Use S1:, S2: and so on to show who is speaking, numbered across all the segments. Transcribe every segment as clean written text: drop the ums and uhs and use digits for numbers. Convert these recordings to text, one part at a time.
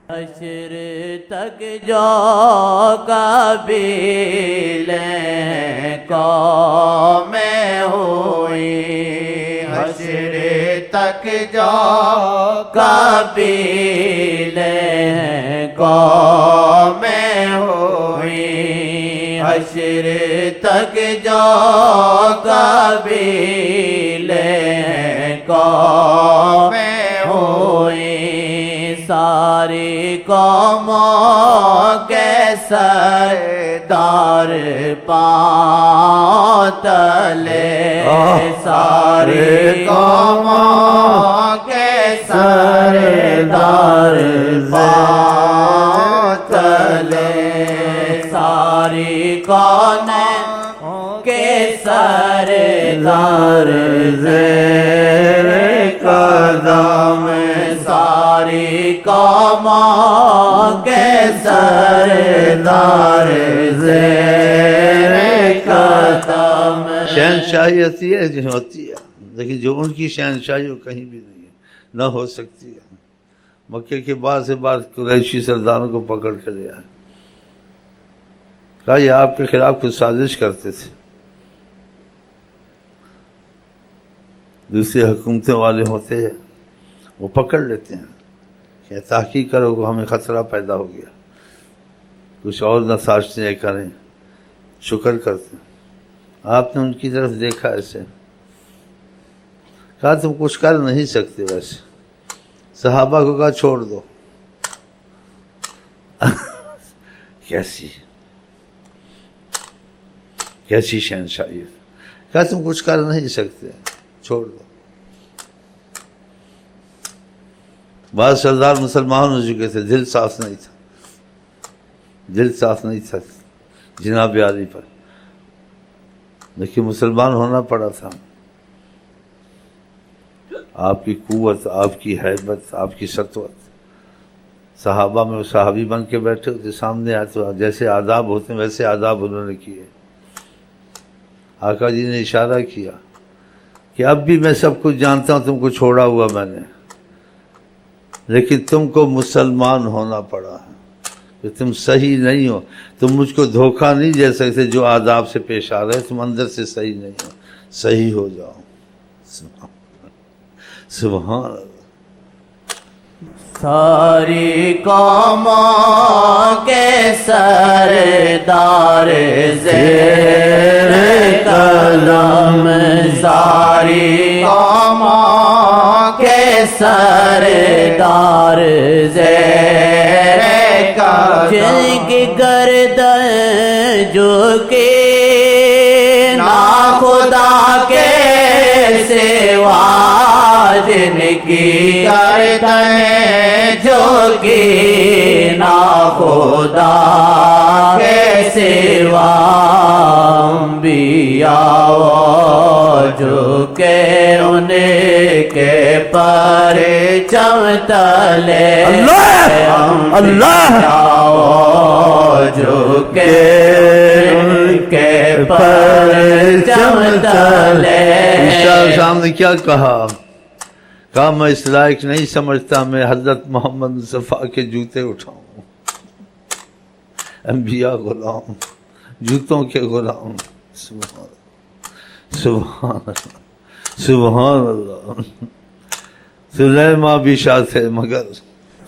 S1: حشر تک جو قبیلیں قومیں ہوئی،
S2: حشر تک جو
S1: قبیلیں قومیں ہوئی، حشر تک جو قبیلیں قومیں ہوئی، ساری قوموں کے سردار پاؤں تلے، ساری
S2: قوموں کے
S1: سردار پاؤں تلے، ساری قوموں کے سردار زیر قدم، ساری قوموں کے سردار زیر قدم۔
S3: شہنشاہی ہوتی ہے جو ہوتی ہے، لیکن جو ان کی شہنشاہی وہ کہیں بھی نہیں ہے، نہ ہو سکتی ہے۔ مکے کے بعد سے بعد قریشی سرداروں کو پکڑ کے لیا، کہا یہ آپ کے خلاف کچھ سازش کرتے تھے، دوسری حکومتیں والے ہوتے ہیں وہ پکڑ لیتے ہیں کہ تحقیق کرو کہ ہمیں خطرہ پیدا ہو گیا، کچھ اور نہ سازشیں کریں، شکر کرتے ہیں۔ آپ نے ان کی طرف دیکھا ایسے، کہا تم کچھ کر نہیں سکتے، ویسے صحابہ کو کہا چھوڑ دو۔ کیسی شہنشاہی ہے، کہا تم کچھ کر نہیں سکتے، چھوڑ دو۔ بعض سردار مسلمان ہو چکے تھے، دل صاف نہیں تھا جناب علی پر، لیکن مسلمان ہونا پڑا تھا۔ آپ کی قوت، آپ کی حیبت، آپ کی سطوت، صحابہ میں وہ صحابی بن کے بیٹھے ہوتے، سامنے آتے جیسے آداب ہوتے ہیں ویسے آداب انہوں نے کیے۔ آقا جی نے اشارہ کیا کہ اب بھی میں سب کچھ جانتا ہوں، تم کو چھوڑا ہوا میں نے، لیکن تم کو مسلمان ہونا پڑا ہے کہ تم صحیح نہیں ہو، تم مجھ کو دھوکہ نہیں دے سکتے، جو آداب سے پیش آ رہے تم اندر سے صحیح نہیں ہو، صحیح ہو جاؤ۔ سبحان اللہ۔
S1: ساری قوموں کے سردار زیر قدم، ساری قوموں کے سردار زیر قدم، جن کی گردن جھکی ناخدا کے سوا، جن کی گردن جھکی ناخدا کے سوا، انبیاء جھکے ان کے پرچم تلے، انبیاء جھکے ان کے پرچم تلے۔
S3: عیسیٰ صاحب نے کیا کہا میں اس لائق نہیں سمجھتا میں حضرت محمد مصطفیٰ کے جوتے اٹھاؤں، انبیاء غلام، جوتوں کے غلام۔ سبحان اللہ، سبحان اللہ۔ سلیمان بھی شاہ تھے مگر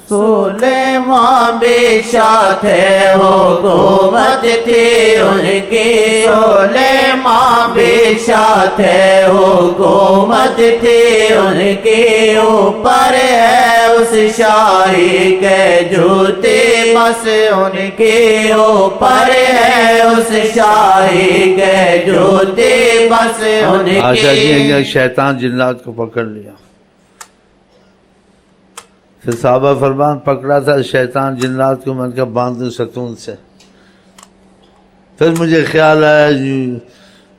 S1: سلیمان بھی شاہ تھے، حکومت تھی ان کی، سلیمان بھی شاہ تھے، حکومت تھی ان کی، اوپر ہے اس شاہی کے جوتے بس ان کی، اوپر ہے اس شاہی کے جوتے بس ان کی۔
S3: آشا جی نے شیطان جنات کو پکڑ لیا، پھر صحابہ فرمان پکڑا تھا شیطان جنات کو، میں نے کہا باندھوں ستون سے۔ پھر مجھے خیال آیا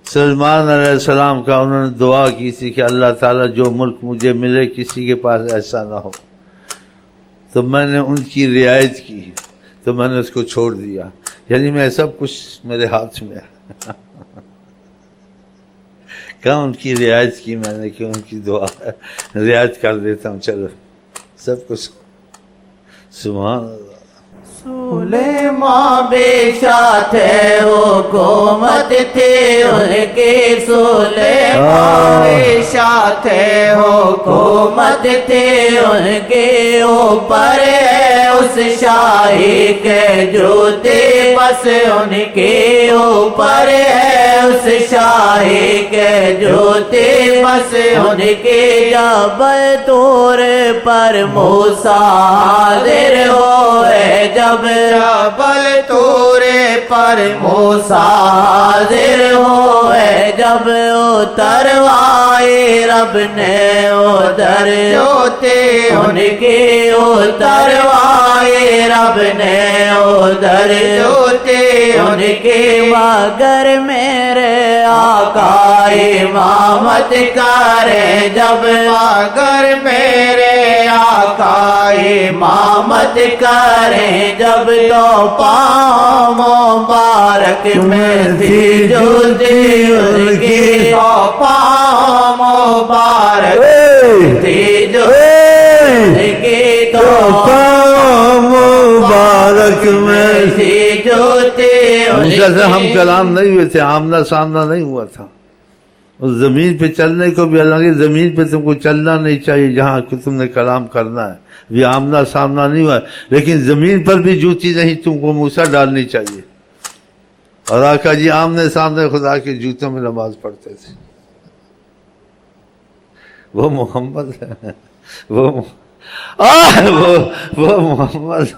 S3: سلمان علیہ السلام کا، انہوں نے دعا کی تھی کہ اللہ تعالیٰ جو ملک مجھے ملے کسی کے پاس ایسا نہ ہو، تو میں نے ان کی رعایت کی، تو میں نے اس کو چھوڑ دیا، یعنی میں سب کچھ میرے ہاتھ میں ہے۔ کہاں ان کی رعایت کی میں نے، کہ ان کی دعا ہے رعایت کر دیتا ہوں، چلو سب کچھ سبحان اللہ
S1: سلیمان بادشاہ تھے حکومت تھی ان کی سلیمان بادشاہ تھے حکومت تھی ان کے اوپر اس شاہی کے جوتے بس ان کے اوپر ہے اس شاہی کے جوتے بس ان کے جبل طور پر موسیٰ حاضر ہوئے جب جبل طور پر موسیٰ حاضر ہوئے جب اتروائے رب نے ادھر جوتے ان کے اتروائے رب نے ادھر جوتے ان کے مگر میرے آقا امامت کرے جب مگر میرے آقا امامت کرے جب تو پاؤں مبارک میں تھی جوتی ان کی تو پاؤں مبارک تھی جوتی کی تو پاؤں مبارک میں تھی جوتی
S3: جیسے ہم کلام نہیں ہوئے تھے آمنا سامنا نہیں ہوا تھا اس زمین پہ چلنے کو بھی اللہ کی زمین پہ تم کو چلنا نہیں چاہیے جہاں تم نے کلام کرنا ہے یہ آمنا سامنا نہیں ہوا لیکن زمین پر بھی جوتی نہیں تم کو موسیٰ ڈالنی چاہیے اور آقا جی آمنے سامنے خدا کے جوتوں میں نماز پڑھتے تھے وہ محمد وہ محمد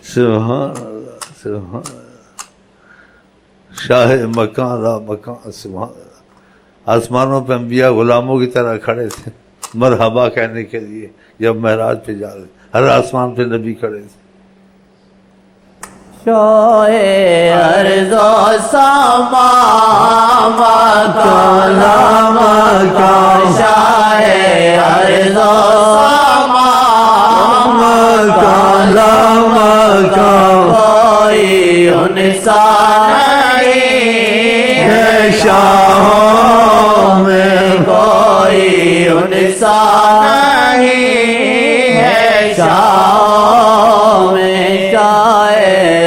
S3: سبحان اللہ سبحان اللہ شاہ مکان را مکان سبحان اللہ آسمانوں پہ انبیاء غلاموں کی طرح کھڑے تھے مرحبا کہنے کے لیے جب معراج پہ جا رہے ہر آسمان پہ نبی کھڑے تھے
S1: شاہ ارض و سما مکان مکان شاہ ارض و سما مکان مکان کوئی انسان نہیں ہے شاہوں میں کوئی انسان نہیں ہے شاہوں میں شاہ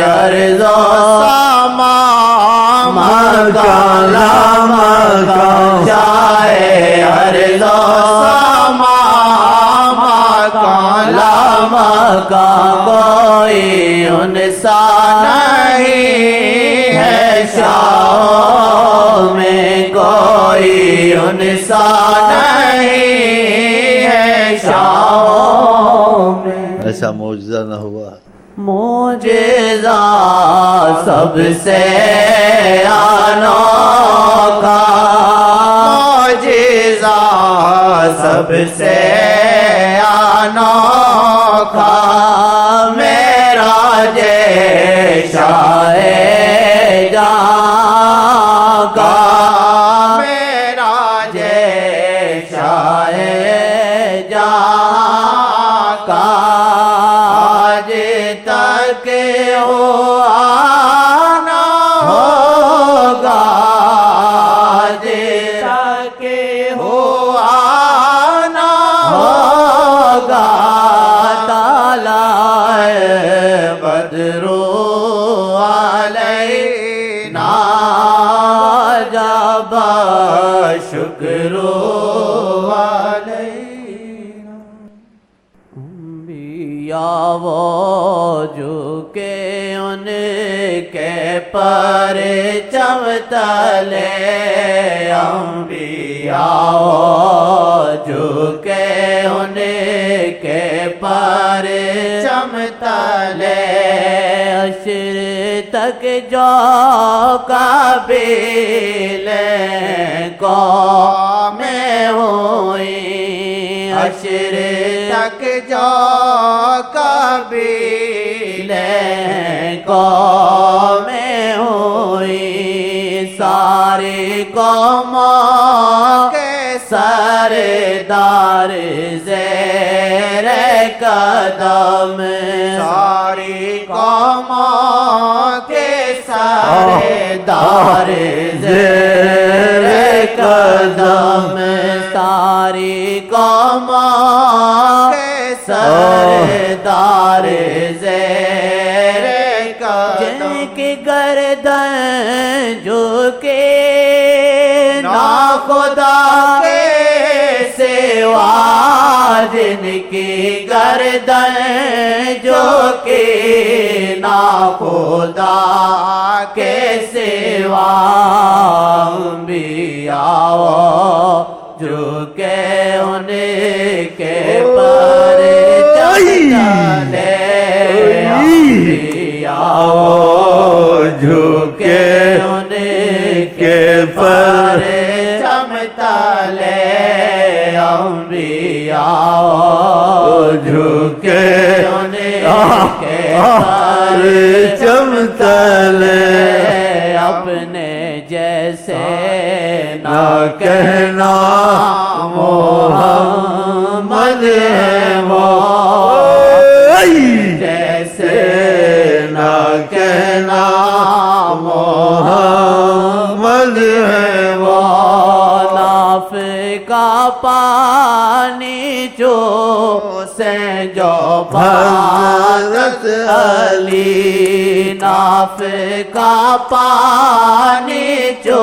S1: ارض و سما مکان مکان شاہ ارض و سما مکان مکان کوئی انسان نہیں ہے شاہوں میں کوئی انسان نہیں ہے شاہوں میں
S3: ایسا معجزہ نہ ہوا
S1: معجزہ سب سے انوکھا معجزہ سب سے انوکھا معراج شاہ جہاں کا معراج شاہ جہاں کا آج تک ہو آنا ہوگا آج تک ہو آنا ہوگا تعالی بدرو علینا جب شکرو علینا انبیاء وہ جو کہ ان کے پرچم تلے انبیاء جو کہ ان کے پرچم تلے عشر تک جو قابل قوم ہوئی عشر تک جو قابل قوم ہوئی ساری قوموں کے سردار زیر قدم ساری قوموں کے سردار زیر قدم ساری قوموں کے سردار خدا کے سوا جن کی گردن جو کہ نا خدا کے سوا انبیاء جو کہ ان کے پر چلے
S3: جھکے
S1: ان
S3: کے پر
S1: چمتا لے انبیاء
S3: جھکے
S1: ان کے
S3: پر چمتلے
S1: اپنے جیسے
S3: نہ کہنا محمد ہے وہ
S1: جیسے
S3: نہ کہنا محمد ہے وہ
S1: ناف کا پانی جو سے جو حضرت علی ناف کا پانی جو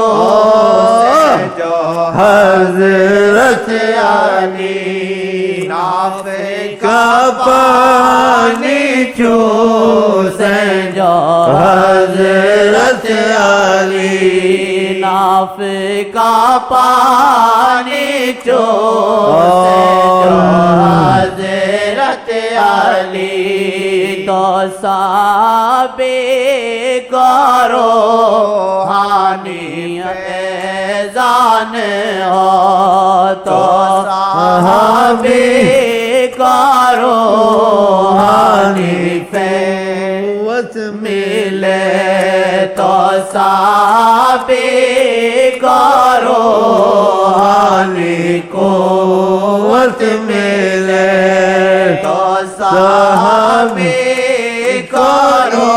S3: حضرت
S2: علی ناف
S3: کا پانی چوسے
S1: جو
S3: حضرت علی
S1: ناف کا پانی چوسے جو حضرت علی تو صحابے کرو حانی فیضان ہو تو صحابے کرو حانی فیض ملے تو صحابے کرو حانی قوت ملے تو صحابے کرو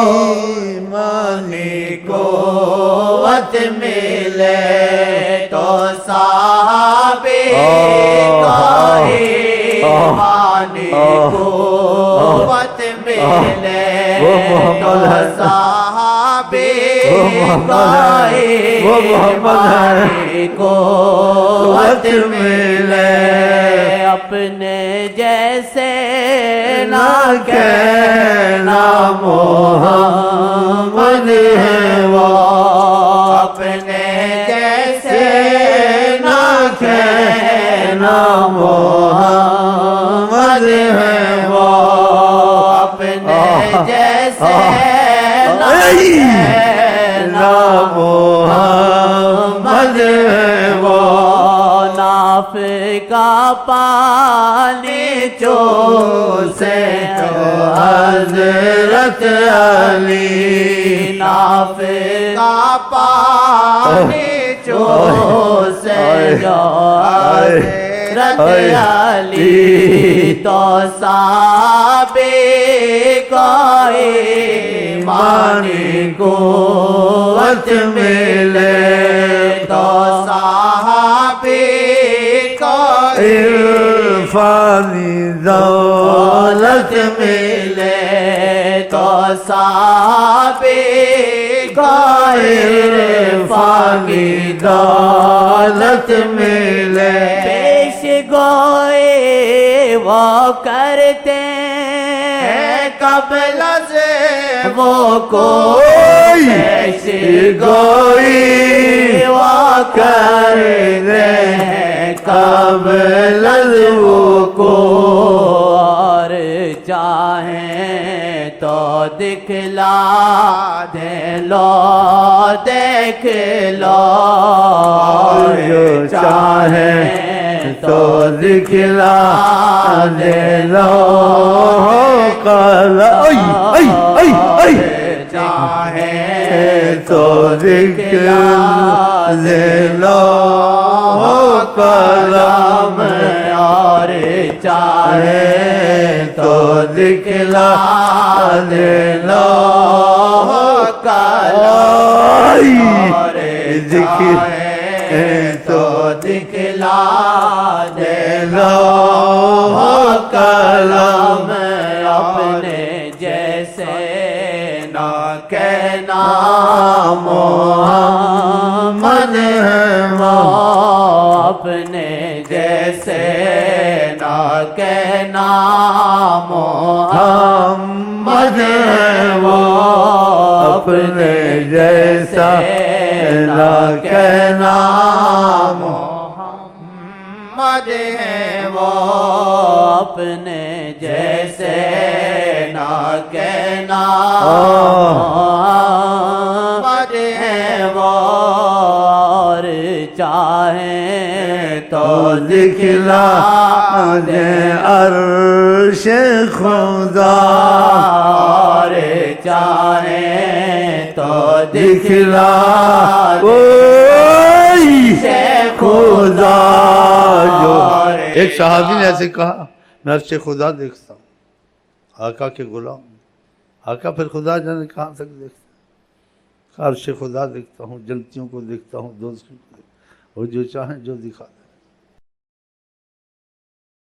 S3: مانی
S1: قوت ملے تو صحابے کا ایمان قوت ملے تو صحابے کا ایمان قوت ملے اپنے جیسے نہ کہنا محمد ہے وہ اپنے جیسے نہ کہنا محمد ہے وہ اپنے جیسے نہ کہنا محمد ہے وہ ناف کا پانی چوسے جو حضرت علی ناف کا پانی چوسے جو حضرت علی تو صحابے کا ایمان قوت ملے تو صحابے کا
S3: عرفانی دولت
S1: ملے تو صحابے کا عرفانی دولت ملے پیش گوئے وہ کرتے قبل سے وہ کوئی پیش گوئی وہ کرتے قبل وہ کو اور چاہیں تو دکھلا دے لو دیکھ لو
S3: جو چاہیں تو دکھلا دے لو
S1: چاہیں
S3: تو دکھلا دے لو
S1: کلام اور چاہیں تو دکھلا دے لو کلام اور چاہیں تو دکھلا دے لو کلام اپنے جیسے نہ کہنا محمد ہے اپنے جیسے نہ کہنا محمد ہے وہ اپنے جیسا نہ کہنا
S2: محمد ہے وہ
S1: اپنے جیسے نہ کہنا
S2: محمد ہے
S1: وہ اور چاہیں تو دکھلا دے عرش خدا اور چاہیں تو دکھلا خدا جو
S3: ایک صحابی نے ایسے کہا میں عرش خدا دیکھتا ہوں آقا کے غلام آقا پھر خدا جانے کہاں تک دیکھتا عرش خدا دیکھتا ہوں جنتیوں کو دیکھتا ہوں دوستوں کو دیکھتا ہوں وہ جو چاہیں جو دکھا دیں